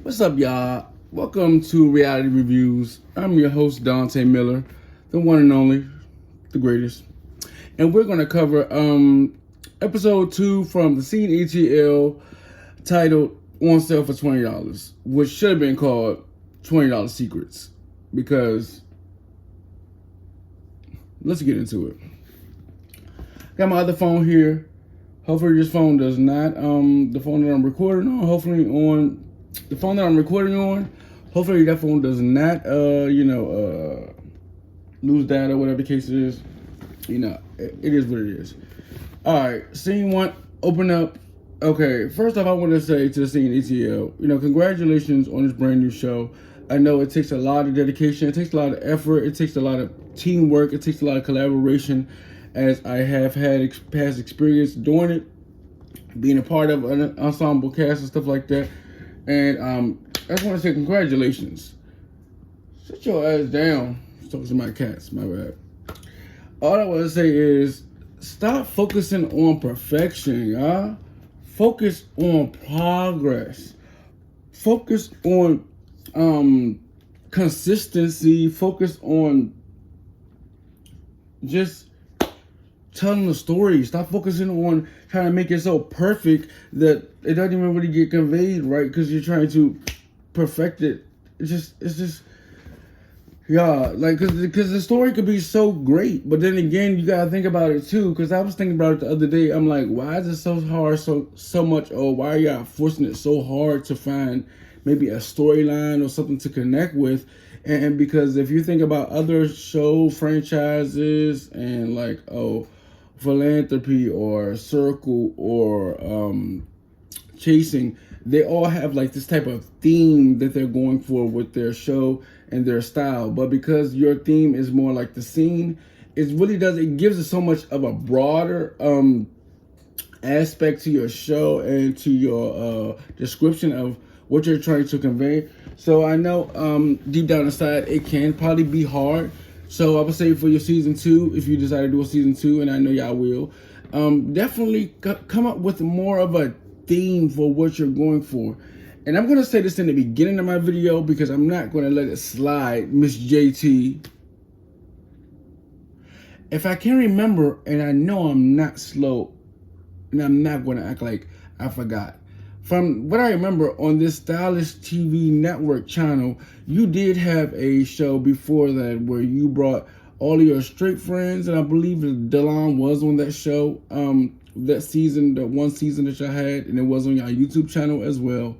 What's up, y'all? Welcome to Reality Reviews. I'm your host, Dante Miller, the one and only, the greatest. And we're going to cover episode 2 from the Scene ATL titled On Sale for $20, which should have been called $20 Secrets, because let's get into it. Got my other phone here. Hopefully this phone does not, the phone that I'm recording on, hopefully that phone does not, lose data, whatever the case is. It is what it is. All right, scene 1, open up. Okay, first off, I want to say to the Scene ATL, congratulations on this brand new show. I know it takes a lot of dedication, it takes a lot of effort, it takes a lot of teamwork, it takes a lot of collaboration, as I have had past experience doing it, being a part of an ensemble cast and stuff like that. And I just want to say congratulations. Sit your ass down. Talking to my cats, my bad. All I want to say is stop focusing on perfection, y'all. Focus on progress. Focus on consistency. Focus on just telling the story. Stop focusing on trying to make it so perfect that it doesn't even really get conveyed right, because you're trying to perfect it. It's just because the story could be so great, but then again, you gotta think about it too. Because I was thinking about it the other day. I'm like, why is it so hard, so much? Or why are y'all forcing it so hard to find maybe a storyline or something to connect with? And because if you think about other show franchises and Philanthropy or Circle or Chasing, they all have like this type of theme that they're going for with their show and their style. But because your theme is more like the Scene, it gives it so much of a broader aspect to your show and to your description of what you're trying to convey. So I know deep down inside it can probably be hard. So I would say for your season 2, if you decide to do a season 2, and I know y'all will, definitely come up with more of a theme for what you're going for. And I'm going to say this in the beginning of my video because I'm not going to let it slide, Miss JT. If I can remember, and I know I'm not slow, and I'm not going to act like I forgot. From what I remember, on this Stylish TV network channel, you did have a show before that where you brought all of your straight friends, and I believe Delon was on that show, that season, the one season that y'all had, and it was on your YouTube channel as well.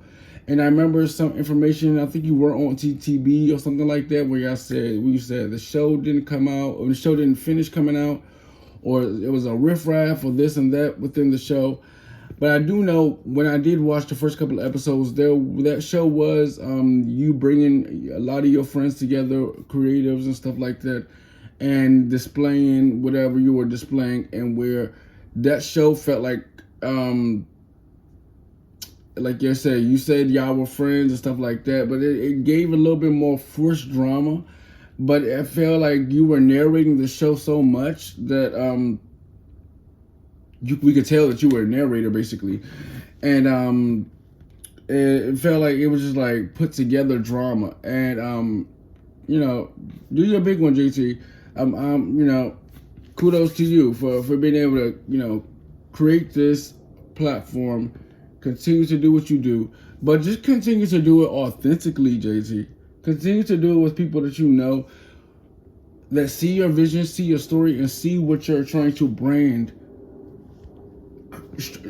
And I remember some information, I think you were on TTB or something like that, where you said the show didn't come out, or the show didn't finish coming out, or it was a riffraff or this and that within the show. But I do know when I did watch the first couple of episodes, that show was you bringing a lot of your friends together, creatives and stuff like that, and displaying whatever you were displaying, and where that show felt like you said y'all were friends and stuff like that, but it gave a little bit more forced drama. But it felt like you were narrating the show so much that we could tell that you were a narrator, basically. And it felt like it was just like put together drama. And do your big one, JT. Kudos to you for being able to create this platform, continue to do what you do, but just continue to do it authentically, JT. Continue to do it with people that you know, that see your vision, see your story, and see what you're trying to brand.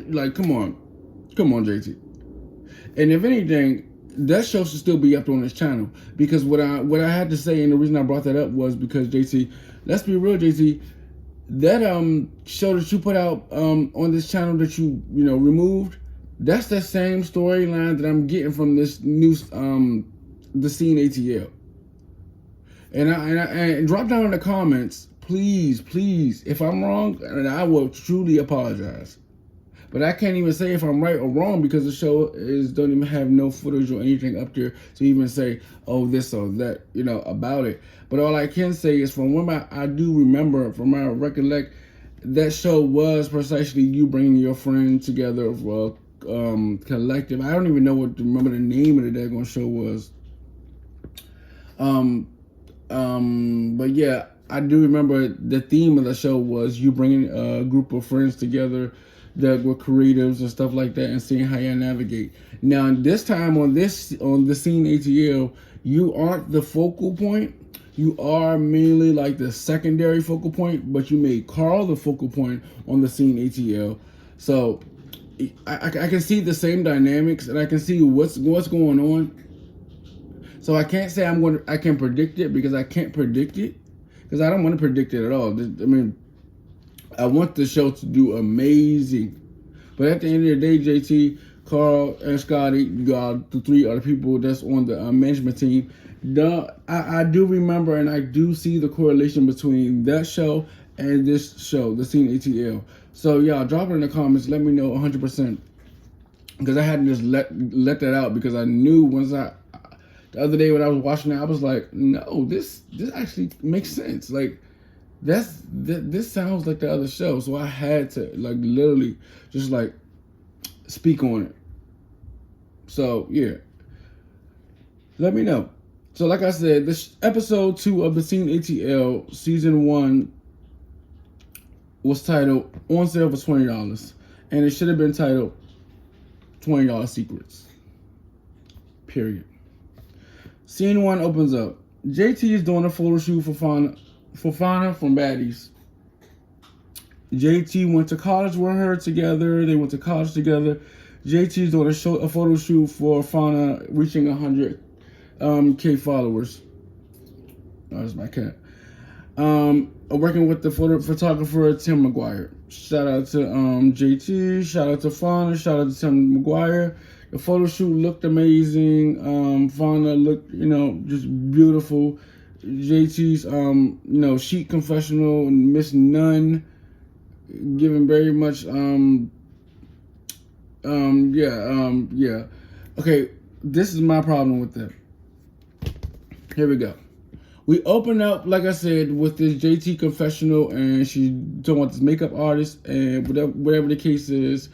Like, come on, JT. And if anything, that show should still be up on this channel, because what I had to say, and the reason I brought that up was because, JT, let's be real, JT, that show that you put out on this channel that you removed, that's the same storyline that I'm getting from this new the Scene ATL. And drop down in the comments, please, if I'm wrong, and I will truly apologize. But I can't even say if I'm right or wrong, because the show don't even have no footage or anything up there to even say, oh, this or that, about it. But all I can say is, from what I do remember, from my recollect, that show was precisely you bringing your friends together, collective. I don't even remember the name of the daggone show was. But yeah, I do remember the theme of the show was you bringing a group of friends together that were creatives and stuff like that, and seeing how you navigate. Now, this time on the scene ATL, you aren't the focal point. You are mainly like the secondary focal point, but you made Carl the focal point on the scene ATL. So I can see the same dynamics, and I can see what's going on. So I can't say I can predict it, because I can't predict it, because I don't want to predict it at all. I mean, I want the show to do amazing, but at the end of the day, JT, Carl, and Scotty, the three other people that's on the management team. I do remember, and I do see the correlation between that show and this show, the scene ATL. So y'all, drop it in the comments. Let me know 100%, because I hadn't just let that out, because I knew the other day when I was watching it, I was like, no, this actually makes sense. Like, this sounds like the other show. So I had to, like, literally just, like, speak on it. So, yeah. Let me know. So, like I said, this episode 2 of the Scene ATL season 1 was titled On Sale for $20. And it should have been titled $20 Secrets. Period. Scene 1 opens up. JT is doing a photo shoot for Fauna from Baddies. JT went to college with her together. They went to college together. JT is doing a photo shoot for Fauna reaching 100K followers. Oh, that's my cat. Working with the photographer Tim McGuire. Shout out to JT. Shout out to Fauna. Shout out to Tim McGuire. The photo shoot looked amazing. Fauna looked, just beautiful. JT's, Chic Confessional, Miss Nunn, giving very much, yeah. Okay, this is my problem with that. Here we go. We open up, like I said, with this JT confessional, and she's talking about this makeup artist, and whatever the case is,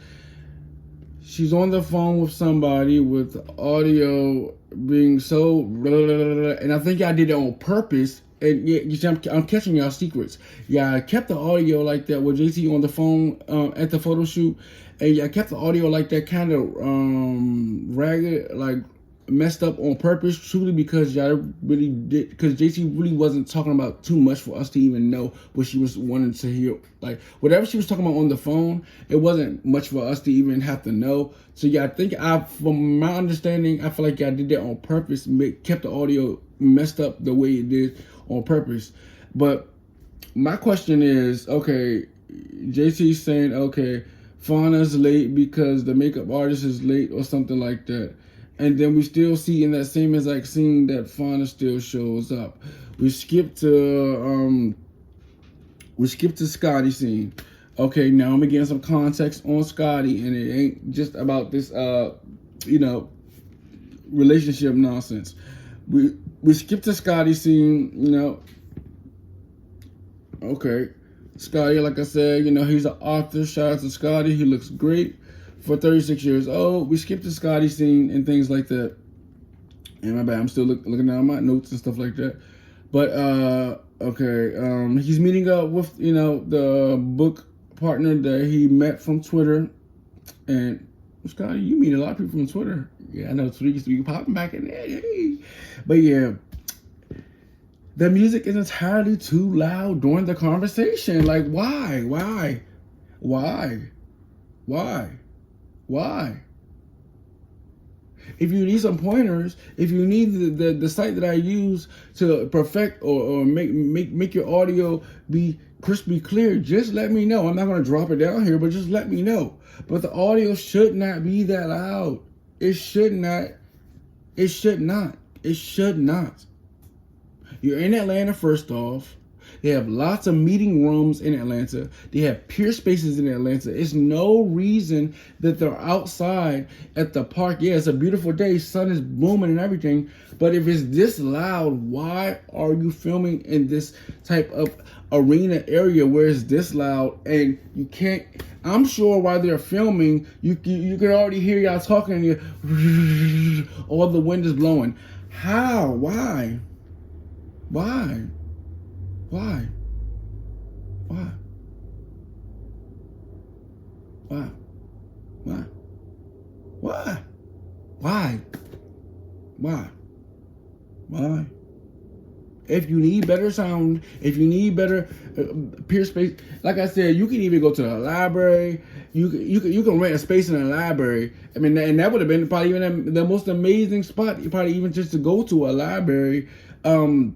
she's on the phone with somebody with audio being so blah, blah, blah, blah, and I think I did it on purpose. And yeah, you see, I'm catching y'all secrets. Yeah, I kept the audio like that with JT on the phone at the photo shoot, and yeah, I kept the audio like that, kind of ragged, like messed up on purpose, truly, because y'all really did, because JT really wasn't talking about too much for us to even know what she was wanting to hear. Like, whatever she was talking about on the phone, it wasn't much for us to even have to know. So yeah, I think from my understanding, I feel like I did that on purpose, kept the audio messed up the way it did on purpose. But my question is, okay, JT's saying, okay, Fauna's late because the makeup artist is late or something like that. And then we still see in that same exact scene that Fauna still shows up. We skip to Scotty's scene. Okay, now I'm getting some context on Scotty, and it ain't just about this relationship nonsense. We skip to Scotty's scene, Okay. Scotty, like I said, he's an author. Shout out to Scotty. He looks great for 36 years old. We skipped the Scotty scene and things like that. And my bad, I'm still looking down my notes and stuff like that. But, okay, he's meeting up with, the book partner that he met from Twitter. And, Scotty, you meet a lot of people from Twitter. Yeah, I know Twitter used to be popping back in there. Hey. But, yeah, the music is entirely too loud during the conversation. Like, why? If you need some pointers, if you need the site that I use to perfect or make your audio be crispy clear, just let me know. I'm not going to drop it down here, but just let me know. But the audio should not be that loud. It should not. You're in Atlanta, first off. They have lots of meeting rooms in Atlanta. They have peer spaces in Atlanta. It's no reason that they're outside at the park. Yeah, it's a beautiful day. Sun is booming and everything. But if it's this loud, why are you filming in this type of arena area where it's this loud and you can't I'm sure while they're filming, you can already hear y'all talking and you all the wind is blowing. How? Why? Why? Why? Why? Why? Why? Why? Why? Why? Why? If you need better sound, if you need better peer space, like I said, you can even go to the library. You can rent a space in a library. I mean, and that would have been probably even the most amazing spot. You probably even just to go to a library, to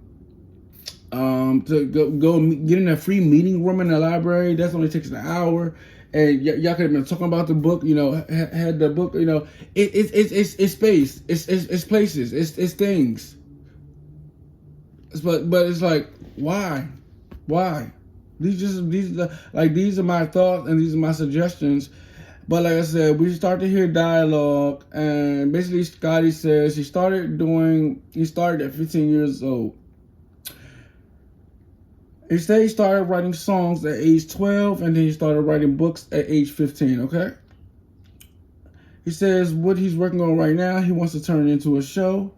go get in a free meeting room in the library. That's only takes an hour. And y'all could have been talking about the book, had the book, it's space, it's places, it's things. But it's like, why? These are my thoughts and these are my suggestions. But like I said, we start to hear dialogue, and basically Scotty says he started at 15 years old. He said he started writing songs at age 12, and then he started writing books at age 15, okay? He says what he's working on right now, he wants to turn it into a show.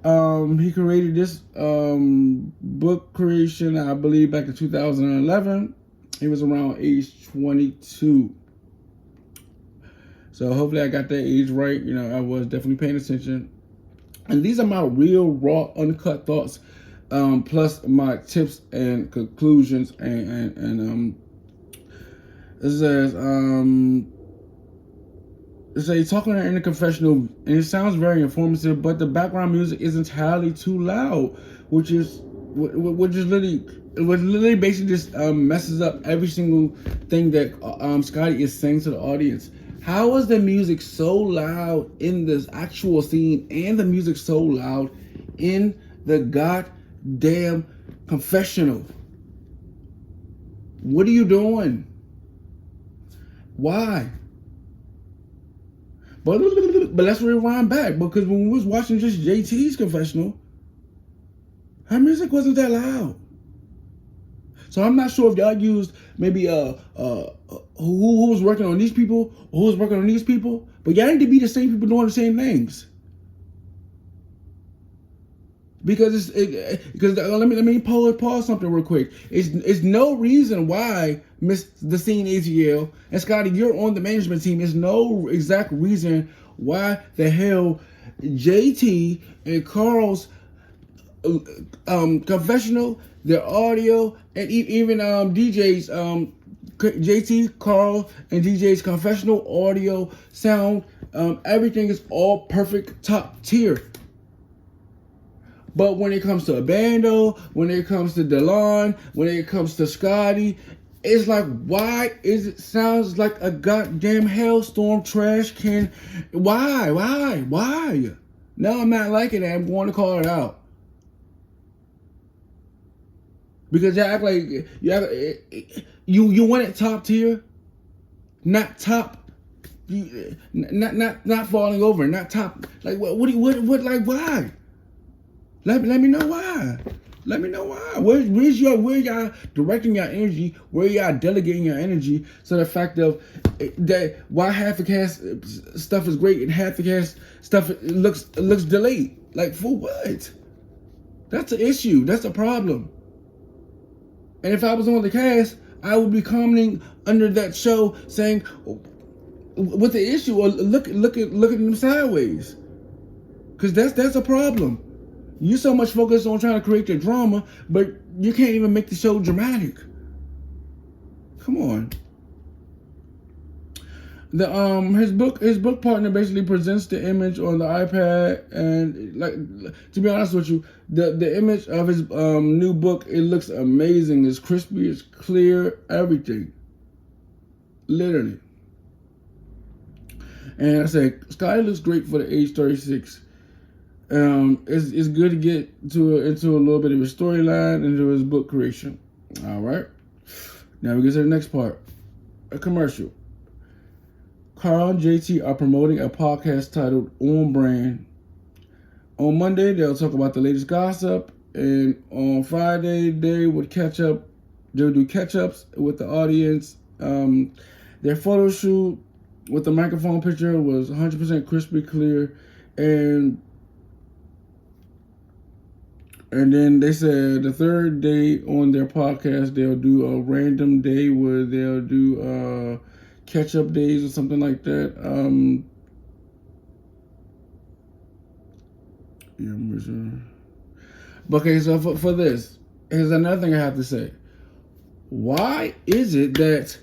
He created this book creation, I believe, back in 2011. He was around age 22. So hopefully I got that age right. I was definitely paying attention. And these are my real, raw, uncut thoughts, plus my tips and conclusions. And it says, he's talking in a confessional, and it sounds very informative, but the background music is entirely too loud, which literally basically just messes up every single thing that Scotty is saying to the audience. How is the music so loud in this actual scene, and the music so loud in the goddamn confessional? What are you doing? Why? But let's rewind back, because when we was watching just JT's confessional, her music wasn't that loud. So I'm not sure if y'all used maybe who was working on these people, or who was working on these people, but y'all need to be the same people doing the same things. Because let me pause something real quick. It's no reason why the scene ATL and Scotty, you're on the management team. There's no exact reason why the hell JT and Carl's confessional, their audio, and even DJ's JT, Carl, and DJ's confessional audio, sound, everything is all perfect, top tier. But when it comes to Abando, when it comes to Delon, when it comes to Scotty, it's like, why is it sounds like a goddamn hailstorm trash can? Why? No, I'm not liking it. I'm going to call it out. Because you act like you want it top tier, not top, not falling over, not top. Like what like why? Let me know why. Let me know why. Where y'all directing your energy? Where y'all delegating your energy? So the fact of that, why half the cast stuff is great and half the cast stuff looks delayed. Like, for what? That's an issue. That's a problem. And if I was on the cast, I would be commenting under that show saying, "What the issue?" Or look at them sideways, because that's a problem. You so much focused on trying to create the drama, but you can't even make the show dramatic. Come on. His book partner basically presents the image on the iPad, and like, to be honest with you, the image of his new book, it looks amazing. It's crispy, it's clear, everything. Literally. And I said, Scotty looks great for the age 36. It's good to get into a little bit of his storyline, into his book creation. All right. Now we get to the next part. A commercial. Carl and JT are promoting a podcast titled On Brand. On Monday, they'll talk about the latest gossip, and on Friday, they would catch up. They'll do catch-ups with the audience. Their photo shoot with the microphone picture was 100% crispy clear, and then they said the third day on their podcast they'll do a random day where they'll do catch-up days or something like that. Yeah, I'm sure. Okay, so for this, here's another thing I have to say. Why is it that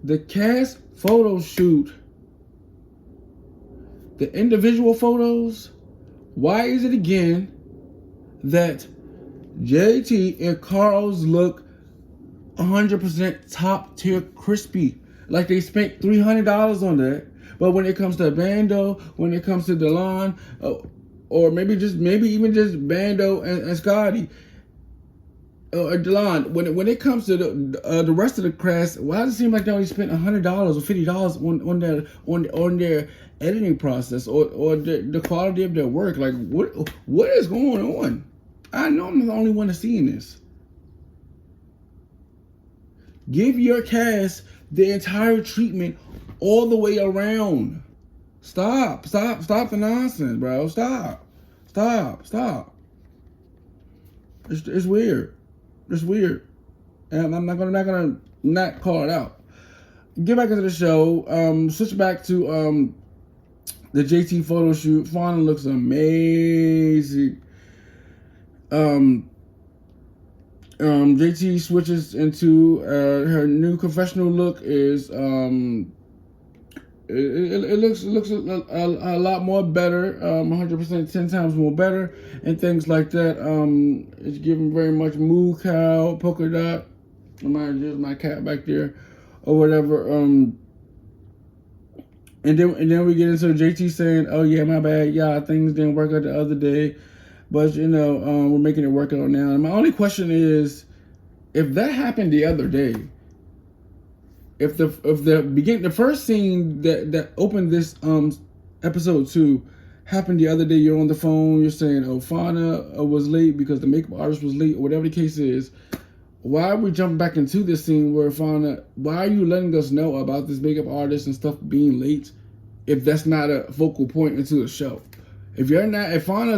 the cast photo shoot, the individual photos, why is it again that JT and Carl's look 100% top tier crispy? Like they spent $300 on that. But when it comes to Bando, when it comes to Delon, or maybe even just Bando and Scotty, or Delon, when it comes to the rest of the cast, why does it seem like they only spent $100 or $50 on their editing process or the quality of their work? Like what is going on? I know I'm the only one that's seeing this. Give your cast the entire treatment all the way around. Stop the nonsense, bro. Stop. It's weird. It's weird. And I'm not gonna not call it out. Get back into the show. Switch back to the JT photo shoot. Fauna looks amazing. JT switches into her new confessional look. Is it looks a lot more better, 100%, 10 times more better, and things like that. It's giving very much moo cow, polka dot. Just my cat back there, or whatever. And then we get into JT saying, "Oh yeah, my bad, yeah, things didn't work out the other day, but we're making it work out now." And my only question is, if that happened the other day. If the first scene that opened this episode 2 happened the other day, you're on the phone, you're saying, "Oh, Fauna was late because the makeup artist was late," or whatever the case is. Why are we jumping back into this scene where Fauna? Why are you letting us know about this makeup artist and stuff being late? If that's not a focal point into the show, if Fauna